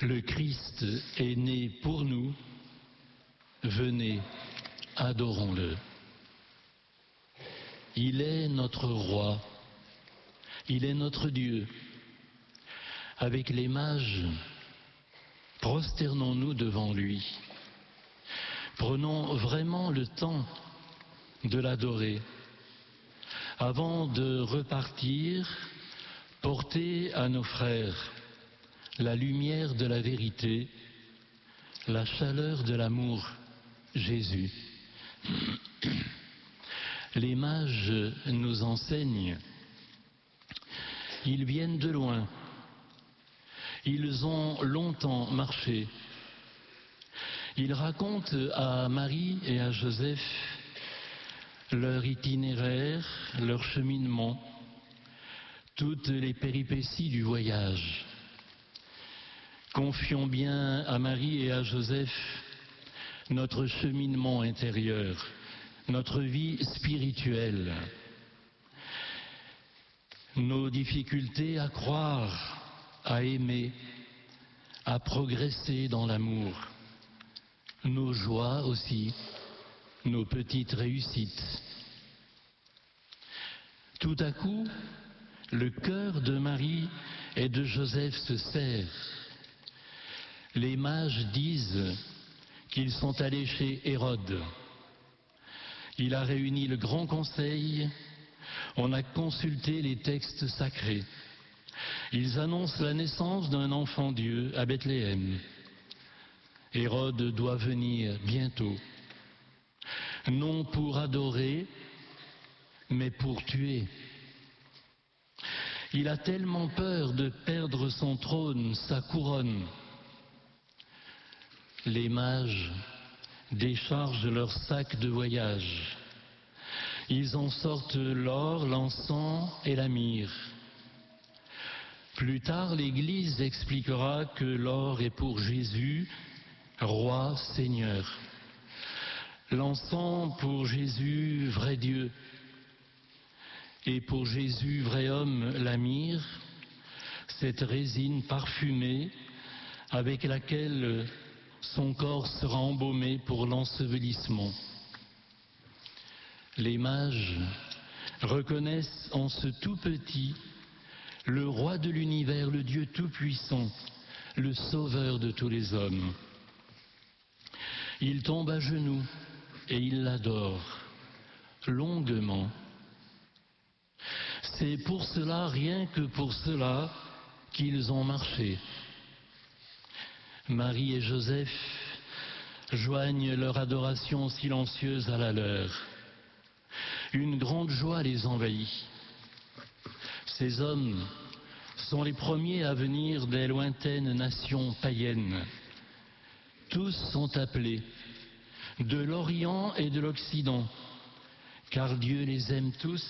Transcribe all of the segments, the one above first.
Le Christ est né pour nous, venez, adorons-le. Il est notre roi, il est notre Dieu. Avec les mages, prosternons-nous devant lui. Prenons vraiment le temps de l'adorer. Avant de repartir, porter à nos frères la lumière de la vérité, la chaleur de l'amour, Jésus. Les mages nous enseignent. Ils viennent de loin. Ils ont longtemps marché. Ils racontent à Marie et à Joseph leur itinéraire, leur cheminement, toutes les péripéties du voyage. Confions bien à Marie et à Joseph notre cheminement intérieur, notre vie spirituelle, nos difficultés à croire, à aimer, à progresser dans l'amour, nos joies aussi, nos petites réussites. Tout à coup, le cœur de Marie et de Joseph se serre. Les mages disent qu'ils sont allés chez Hérode. Il a réuni le grand conseil, on a consulté les textes sacrés. Ils annoncent la naissance d'un enfant Dieu à Bethléem. Hérode doit venir bientôt, non pour adorer, mais pour tuer. Il a tellement peur de perdre son trône, sa couronne. Les mages déchargent leurs sacs de voyage. Ils en sortent l'or, l'encens et la myrrhe. Plus tard, l'Église expliquera que l'or est pour Jésus, roi, Seigneur. L'encens pour Jésus, vrai Dieu. Et pour Jésus, vrai homme, la myrrhe, cette résine parfumée avec laquelle son corps sera embaumé pour l'ensevelissement. Les mages reconnaissent en ce tout petit le roi de l'univers, le Dieu tout-puissant, le sauveur de tous les hommes. Ils tombent à genoux et ils l'adorent longuement. C'est pour cela, rien que pour cela, qu'ils ont marché. Marie et Joseph joignent leur adoration silencieuse à la leur. Une grande joie les envahit. Ces hommes sont les premiers à venir des lointaines nations païennes. Tous sont appelés, de l'Orient et de l'Occident, car Dieu les aime tous,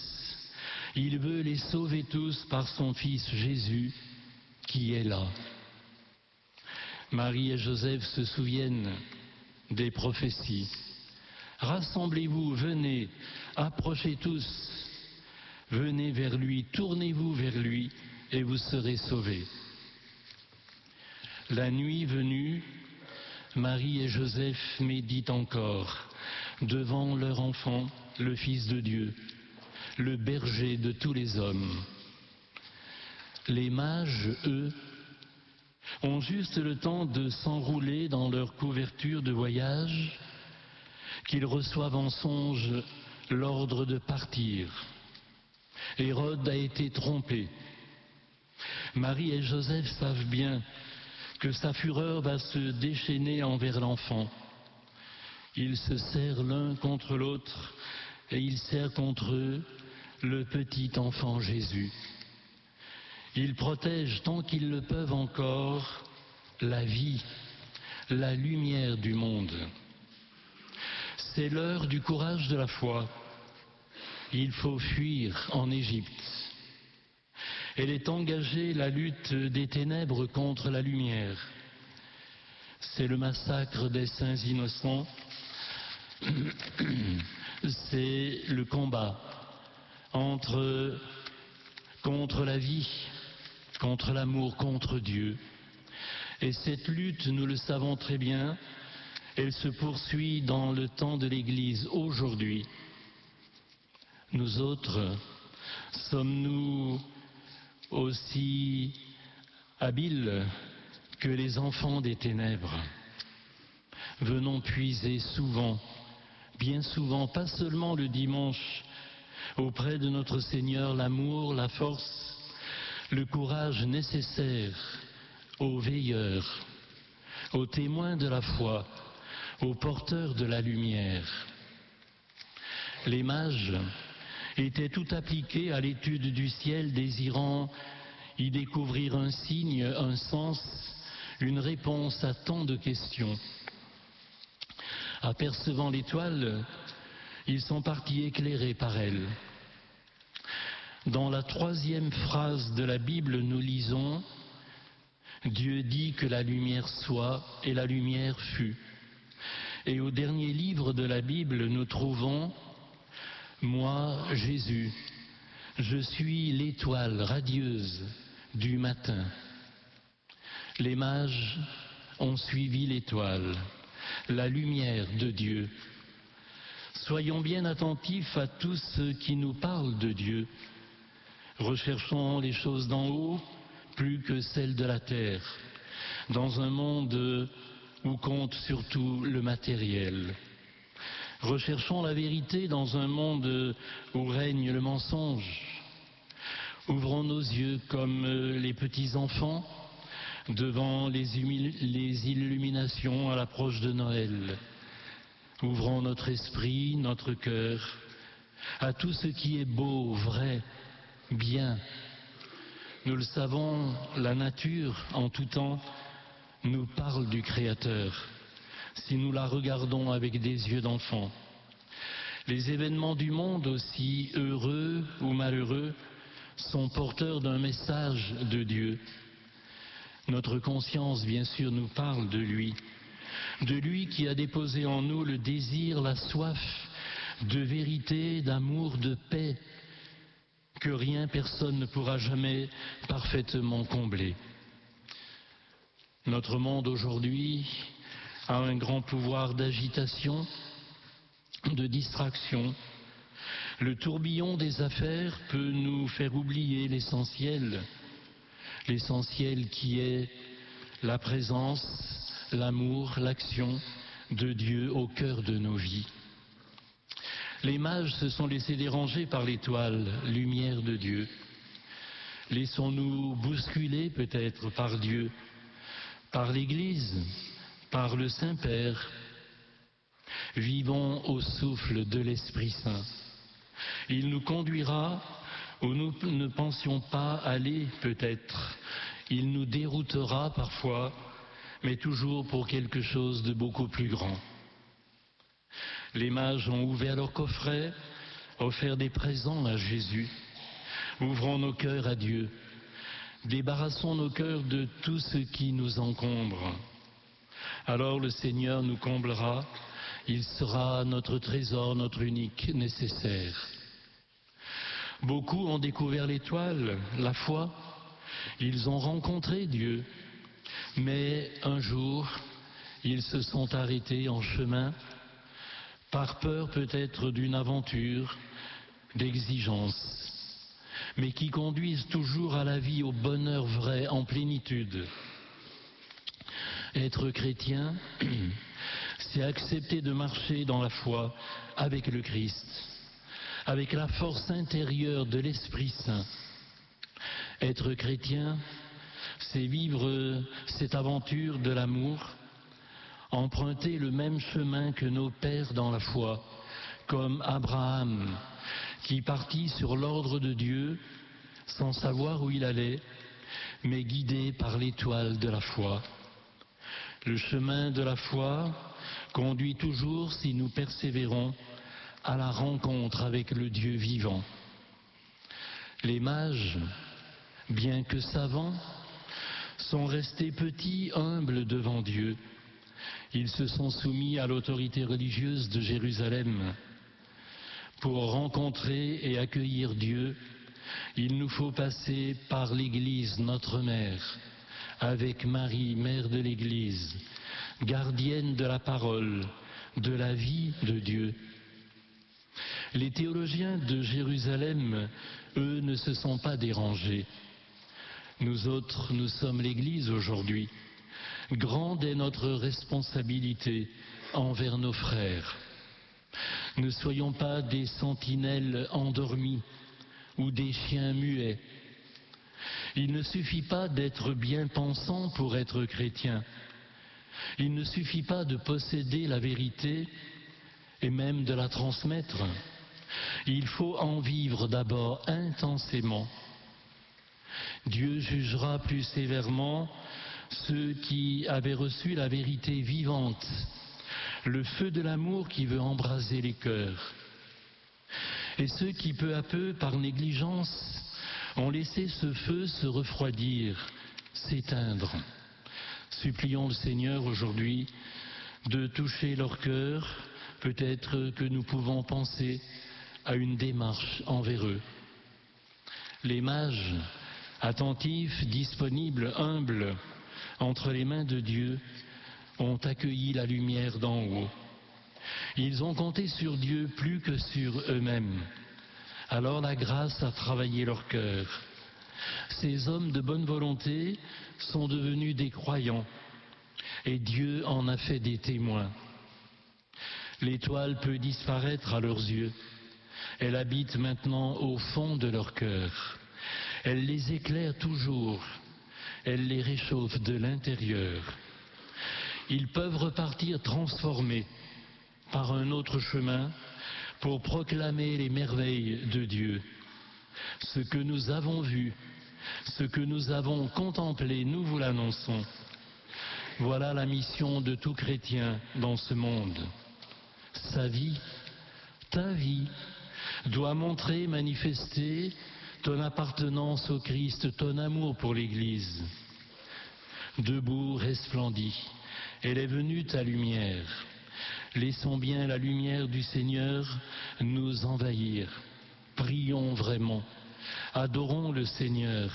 il veut les sauver tous par son Fils Jésus, qui est là. Marie et Joseph se souviennent des prophéties. Rassemblez-vous, venez, approchez tous, venez vers lui, tournez-vous vers lui et vous serez sauvés. La nuit venue, Marie et Joseph méditent encore devant leur enfant, le Fils de Dieu, le berger de tous les hommes. Les mages, eux, ont juste le temps de s'enrouler dans leur couverture de voyage, qu'ils reçoivent en songe l'ordre de partir. Hérode a été trompé. Marie et Joseph savent bien que sa fureur va se déchaîner envers l'enfant. Ils se serrent l'un contre l'autre et ils serrent contre eux le petit enfant Jésus. Ils protègent tant qu'ils le peuvent encore la vie, la lumière du monde. C'est l'heure du courage de la foi. Il faut fuir en Égypte. Elle est engagée la lutte des ténèbres contre la lumière. C'est le massacre des saints innocents. C'est le combat contre la vie, contre l'amour, contre Dieu. Et cette lutte, nous le savons très bien, elle se poursuit dans le temps de l'Église aujourd'hui. Nous autres, sommes-nous aussi habiles que les enfants des ténèbres? Venons puiser souvent, bien souvent, pas seulement le dimanche, auprès de notre Seigneur, l'amour, la force, le courage nécessaire aux veilleurs, aux témoins de la foi, aux porteurs de la lumière. Les mages étaient tout appliqués à l'étude du ciel, désirant y découvrir un signe, un sens, une réponse à tant de questions. Apercevant l'étoile, ils sont partis éclairés par elle. Dans la 3e phrase de la Bible, nous lisons « Dieu dit que la lumière soit, et la lumière fut ». Et au dernier livre de la Bible, nous trouvons « Moi, Jésus, je suis l'étoile radieuse du matin ». Les mages ont suivi l'étoile, la lumière de Dieu. Soyons bien attentifs à tous ceux qui nous parlent de Dieu. Recherchons les choses d'en haut plus que celles de la terre, dans un monde où compte surtout le matériel. Recherchons la vérité dans un monde où règne le mensonge. Ouvrons nos yeux comme les petits enfants devant les illuminations à l'approche de Noël. Ouvrons notre esprit, notre cœur, à tout ce qui est beau, vrai, bien. Nous le savons, la nature, en tout temps, nous parle du Créateur, si nous la regardons avec des yeux d'enfant. Les événements du monde, aussi heureux ou malheureux, sont porteurs d'un message de Dieu. Notre conscience, bien sûr, nous parle de lui qui a déposé en nous le désir, la soif de vérité, d'amour, de paix, que rien, personne ne pourra jamais parfaitement combler. Notre monde aujourd'hui a un grand pouvoir d'agitation, de distraction. Le tourbillon des affaires peut nous faire oublier l'essentiel qui est la présence, l'amour, l'action de Dieu au cœur de nos vies. Les mages se sont laissés déranger par l'étoile, lumière de Dieu. Laissons-nous bousculer peut-être par Dieu, par l'Église, par le Saint-Père. Vivons au souffle de l'Esprit Saint. Il nous conduira où nous ne pensions pas aller peut-être. Il nous déroutera parfois, mais toujours pour quelque chose de beaucoup plus grand. Les mages ont ouvert leur coffret, offert des présents à Jésus. Ouvrons nos cœurs à Dieu. Débarrassons nos cœurs de tout ce qui nous encombre. Alors le Seigneur nous comblera. Il sera notre trésor, notre unique nécessaire. Beaucoup ont découvert l'étoile, la foi. Ils ont rencontré Dieu. Mais un jour, ils se sont arrêtés en chemin, par peur peut-être d'une aventure, d'exigence, mais qui conduisent toujours à la vie, au bonheur vrai, en plénitude. Être chrétien, c'est accepter de marcher dans la foi avec le Christ, avec la force intérieure de l'Esprit Saint. Être chrétien, c'est vivre cette aventure de l'amour, emprunter le même chemin que nos pères dans la foi, comme Abraham, qui partit sur l'ordre de Dieu sans savoir où il allait, mais guidé par l'étoile de la foi. Le chemin de la foi conduit toujours, si nous persévérons, à la rencontre avec le Dieu vivant. Les mages, bien que savants, sont restés petits, humbles devant Dieu. Ils se sont soumis à l'autorité religieuse de Jérusalem. Pour rencontrer et accueillir Dieu, il nous faut passer par l'Église, notre mère, avec Marie, mère de l'Église, gardienne de la parole, de la vie de Dieu. Les théologiens de Jérusalem, eux, ne se sont pas dérangés. Nous autres, nous sommes l'Église aujourd'hui. Grande est notre responsabilité envers nos frères. Ne soyons pas des sentinelles endormis ou des chiens muets. Il ne suffit pas d'être bien pensant pour être chrétien. Il ne suffit pas de posséder la vérité et même de la transmettre. Il faut en vivre d'abord intensément. Dieu jugera plus sévèrement ceux qui avaient reçu la vérité vivante, le feu de l'amour qui veut embraser les cœurs, et ceux qui peu à peu, par négligence, ont laissé ce feu se refroidir, s'éteindre. Supplions le Seigneur aujourd'hui de toucher leur cœur. Peut-être que nous pouvons penser à une démarche envers eux. Les mages, attentifs, disponibles, humbles, entre les mains de Dieu, ont accueilli la lumière d'en haut. Ils ont compté sur Dieu plus que sur eux-mêmes. Alors la grâce a travaillé leur cœur. Ces hommes de bonne volonté sont devenus des croyants et Dieu en a fait des témoins. L'étoile peut disparaître à leurs yeux. Elle habite maintenant au fond de leur cœur. Elle les éclaire toujours. Elle les réchauffe de l'intérieur. Ils peuvent repartir transformés par un autre chemin pour proclamer les merveilles de Dieu. Ce que nous avons vu, ce que nous avons contemplé, nous vous l'annonçons. Voilà la mission de tout chrétien dans ce monde. Sa vie, ta vie, doit montrer, manifester ton appartenance au Christ, ton amour pour l'Église. Debout, resplendis, elle est venue ta lumière. Laissons bien la lumière du Seigneur nous envahir. Prions vraiment, adorons le Seigneur,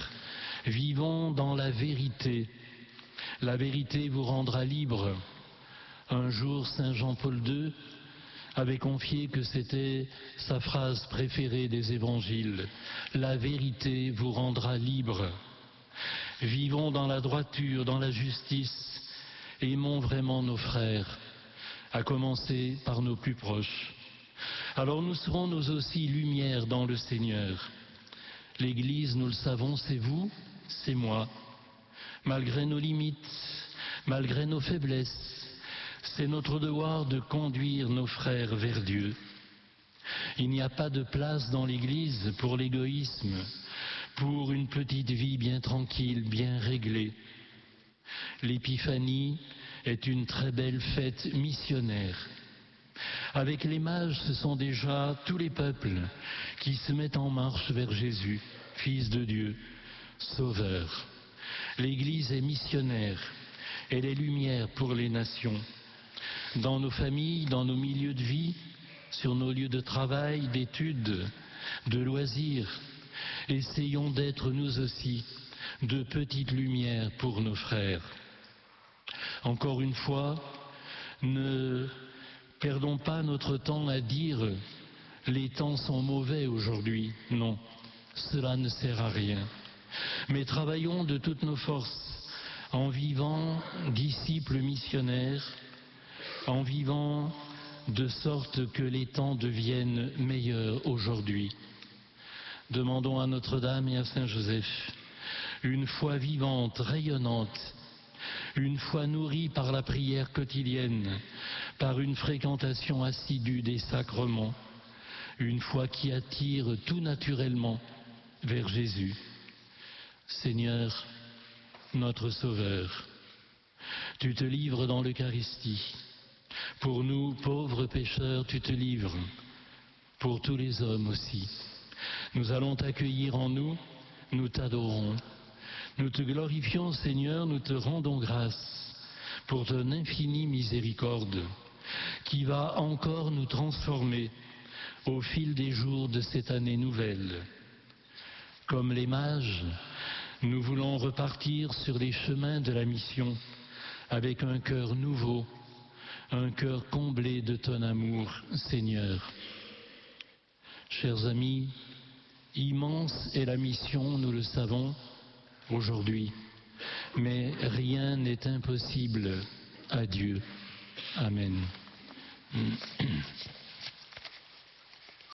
vivons dans la vérité. La vérité vous rendra libre. Un jour, Saint Jean-Paul II avait confié que c'était sa phrase préférée des évangiles. La vérité vous rendra libre. Vivons dans la droiture, dans la justice. Aimons vraiment nos frères, à commencer par nos plus proches. Alors nous serons nous aussi lumière dans le Seigneur. L'Église, nous le savons, c'est vous, c'est moi. Malgré nos limites, malgré nos faiblesses, c'est notre devoir de conduire nos frères vers Dieu. Il n'y a pas de place dans l'Église pour l'égoïsme, pour une petite vie bien tranquille, bien réglée. L'épiphanie est une très belle fête missionnaire. Avec les mages, ce sont déjà tous les peuples qui se mettent en marche vers Jésus, Fils de Dieu, Sauveur. L'Église est missionnaire, elle est lumière pour les nations. Dans nos familles, dans nos milieux de vie, sur nos lieux de travail, d'études, de loisirs, essayons d'être nous aussi de petites lumières pour nos frères. Encore une fois, ne perdons pas notre temps à dire « les temps sont mauvais aujourd'hui ». Non, cela ne sert à rien. Mais travaillons de toutes nos forces en vivant disciples missionnaires, en vivant de sorte que les temps deviennent meilleurs aujourd'hui. Demandons à Notre-Dame et à Saint Joseph une foi vivante, rayonnante, une foi nourrie par la prière quotidienne, par une fréquentation assidue des sacrements, une foi qui attire tout naturellement vers Jésus. Seigneur, notre Sauveur, tu te livres dans l'Eucharistie. Pour nous, pauvres pécheurs, tu te livres. Pour tous les hommes aussi. Nous allons t'accueillir en nous, nous t'adorons. Nous te glorifions, Seigneur, nous te rendons grâce pour ton infinie miséricorde qui va encore nous transformer au fil des jours de cette année nouvelle. Comme les mages, Nous voulons repartir sur les chemins de la mission avec un cœur nouveau, un cœur comblé de ton amour, Seigneur. Chers amis, immense est la mission, nous le savons, aujourd'hui. Mais rien n'est impossible à Dieu. Amen.